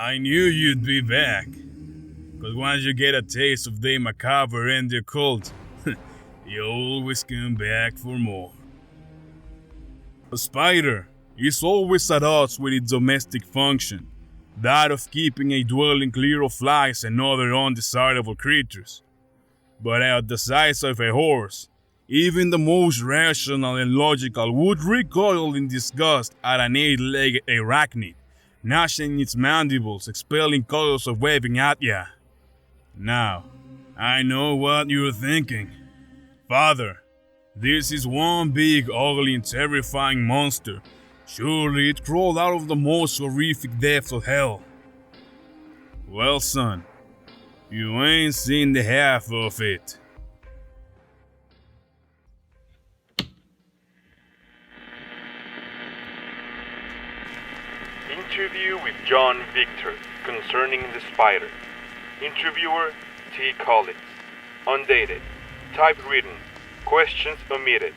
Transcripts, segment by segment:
I knew you'd be back. Cause once you get a taste of the macabre and the occult, you always come back for more. A spider is always at odds with its domestic function, that of keeping a dwelling clear of flies and other undesirable creatures. But at the size of a horse, even the most rational and logical would recoil in disgust at an eight-legged arachnid, gnashing its mandibles, expelling coils of webbing at ya. Now, I know what you're thinking. Father, this is one big, ugly, and terrifying monster. Surely it crawled out of the most horrific depths of hell. Well, son, you ain't seen the half of it. Interview with John Victor concerning the spider. Interviewer T. Collins. Undated. Typewritten. Questions omitted.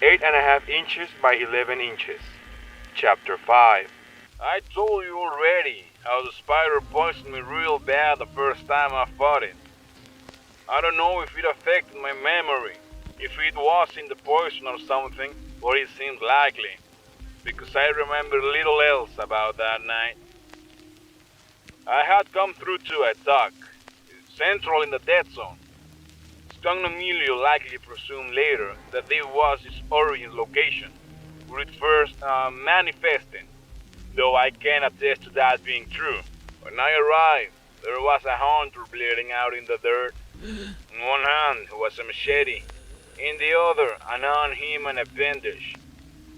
8.5 inches by 11 inches. Chapter 5. I told you already how the spider poisoned me real bad the first time I fought it. I don't know if it affected my memory, if it was in the poison or something, but it seems likely, because I remember little else about that night. I had come through to a dock, central in the dead zone. Skunk Emilio likely presumed later that this was its origin location, where it first manifested, though I can attest to that being true. When I arrived, there was a hunter bleeding out in the dirt. In one hand was a machete, in the other a non-human appendage.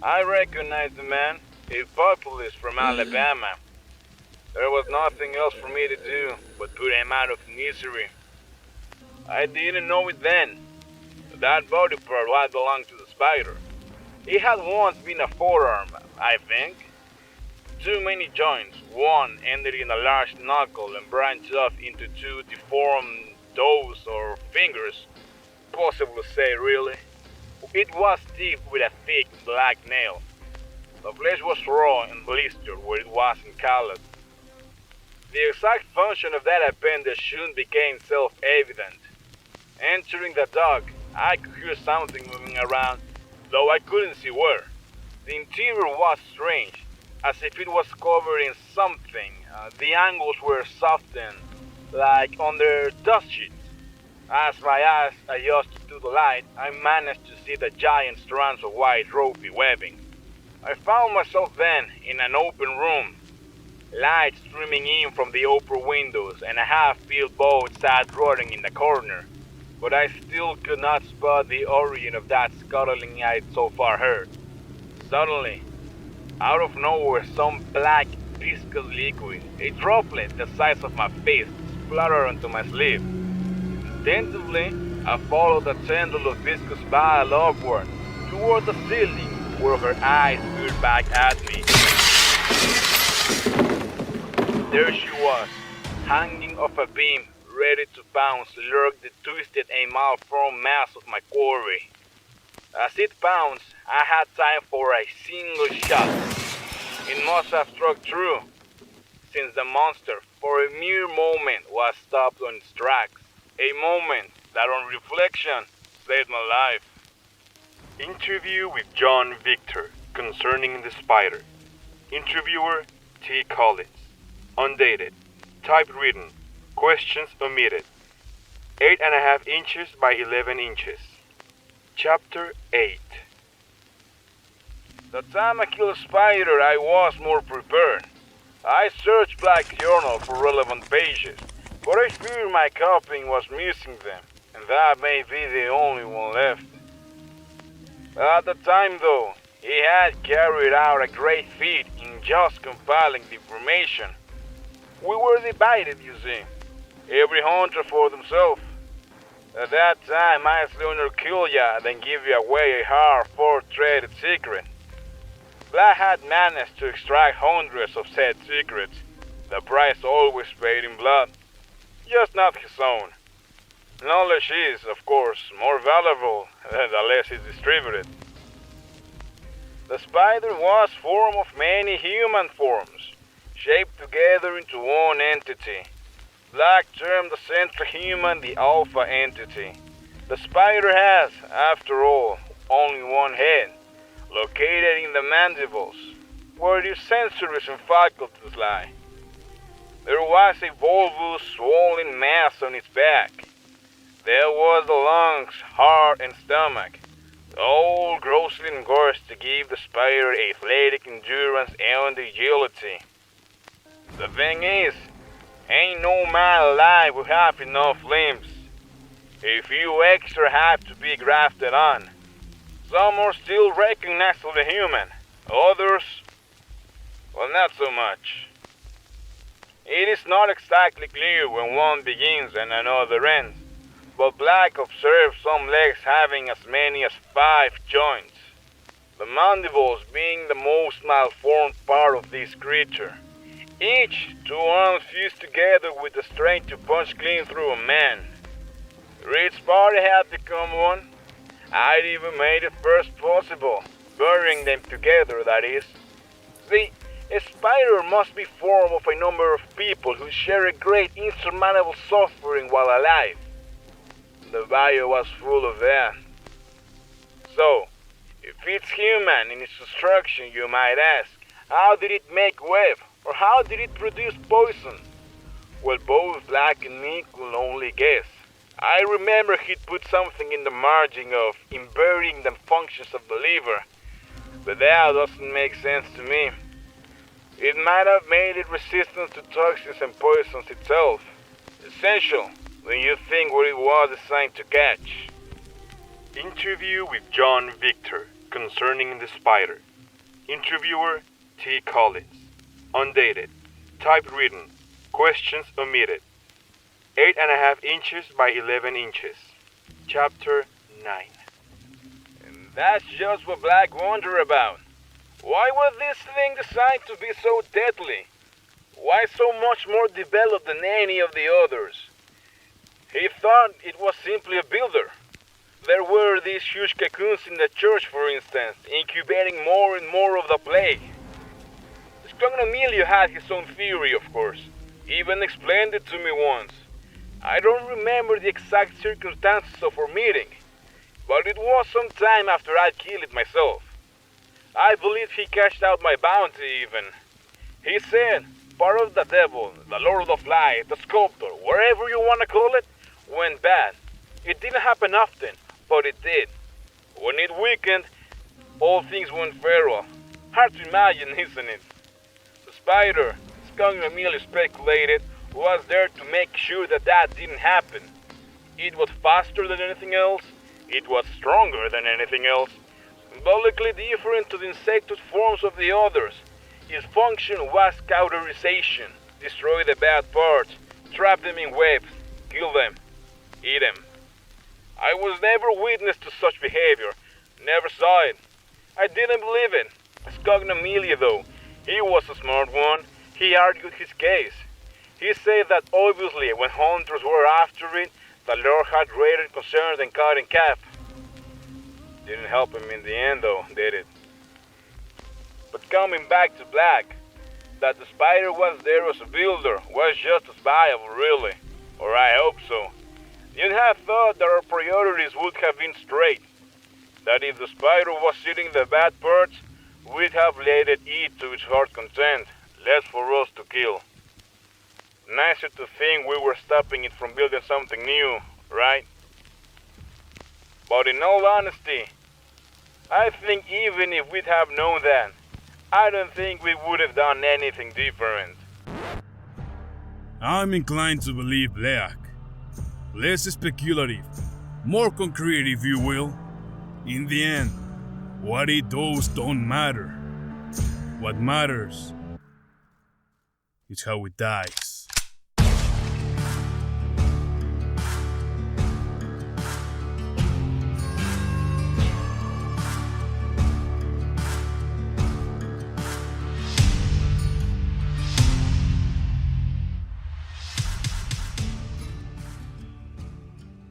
I recognized the man, a populist from Alabama. There was nothing else for me to do but put him out of misery. I didn't know it then, but that body part had belonged to the spider. It had once been a forearm, I think. Too many joints, one ended in a large knuckle and branched off into two deformed toes or fingers. Possible to say, really. It was tipped with a thick black nail. The flesh was raw and blistered where it wasn't colored. The exact function of that appendage soon became self-evident. Entering the dock, I could hear something moving around, though I couldn't see where. The interior was strange, as if it was covered in something. The angles were softened, like under dust sheets. As my eyes adjusted to the light, I managed to see the giant strands of white ropey webbing. I found myself then in an open room, light streaming in from the upper windows, and a half-filled boat sat rotting in the corner. But I still could not spot the origin of that scuttling I'd so far heard. Suddenly, out of nowhere, some black, viscous liquid, a droplet the size of my fist, spluttered onto my sleeve. Instinctively, I followed the tendril of viscous bile upward, toward the ceiling, where her eyes peered back at me. There she was, hanging off a beam, ready to pounce, lurked the twisted and malformed mass of my quarry. As it pounced, I had time for a single shot. It must have struck true, since the monster, for a mere moment, was stopped on its tracks. A moment that, on reflection, saved my life. Interview with John Victor concerning the spider. Interviewer T. Collins. Undated. Typewritten. Questions omitted. 8.5 inches by 11 inches. Chapter 8. The time I killed a spider, I was more prepared. I searched Black Journal for relevant pages, but I feared my copying was missing them, and that may be the only one left. At the time, though, he had carried out a great feat in just compiling the information. We were divided, you see, every hunter for themselves. At that time, I sooner kill ya than give you away a hard-fought-traded secret. Black had managed to extract hundreds of said secrets, the price always paid in blood, just not his own. Knowledge is, of course, more valuable the less it's distributed. The spider was form of many human forms. shaped together into one entity. Black termed the central human the alpha entity. The spider has, after all, only one head, located in the mandibles, where its sensories and faculties lie. There was a bulbous, swollen mass on its back. There was the lungs, heart, and stomach, all grossly engorged to give the spider athletic endurance and agility. The thing is, ain't no man alive who have enough limbs. A few extra have to be grafted on. Some are still recognizably human. Others, well, not so much. It is not exactly clear when one begins and another ends, but Black observed some legs having as many as 5 joints, the mandibles being the most malformed part of this creature. Each 2 arms fused together with the strength to punch clean through a man. Reed's party had become one. I'd even made it first possible, burying them together, that is. See, a spider must be formed of a number of people who share a great insurmountable suffering while alive. The Bayou was full of that. So, if it's human in its destruction, you might ask, how did it make web? Or how did it produce poison? Well, both Black and me could only guess. I remember he'd put something in the margin of inverting the functions of the liver, but that doesn't make sense to me. It might have made it resistant to toxins and poisons itself. Essential when you think what it was designed to catch. Interview with John Victor concerning the spider. Interviewer T. Collins. Undated. Typewritten. Questions omitted. 8.5 inches by 11 inches. Chapter 9. And that's just what Black wondered about. Why was this thing designed to be so deadly? Why so much more developed than any of the others? He thought it was simply a builder. There were these huge cocoons in the church, for instance, incubating more and more of the plague. Emilio had his own theory, of course. He even explained it to me once. I don't remember the exact circumstances of our meeting, but it was some time after I'd killed it myself. I believe he cashed out my bounty even. He said part of the devil, the Lord of Light, the sculptor, wherever you want to call it, went bad. It didn't happen often, but it did. When it weakened, all things went feral. Hard to imagine, isn't it? The spider, Skunk Emilio speculated, was there to make sure that didn't happen. It was faster than anything else. It was stronger than anything else. Symbolically different to the insectous forms of the others. Its function was cauterization. Destroy the bad parts, trap them in webs, kill them, eat them. I was never witness to such behavior. Never saw it. I didn't believe it. Skunk Emilio, though, he was a smart one. He argued his case. He said that obviously when hunters were after it, the Lord had greater concern than cutting cap. Didn't help him in the end though, did it? But coming back to Black, that the spider was there as a builder was just as viable, really. Or I hope so. You'd have thought that our priorities would have been straight. That if the spider was eating the bad parts, we'd have let it eat to its heart's content, less for us to kill. Nicer to think we were stopping it from building something new, right? But in all honesty, I think even if we'd have known that, I don't think we would have done anything different. I'm inclined to believe Black. Less speculative, more concrete if you will. In the end, what it does don't matter. What matters is how it dies.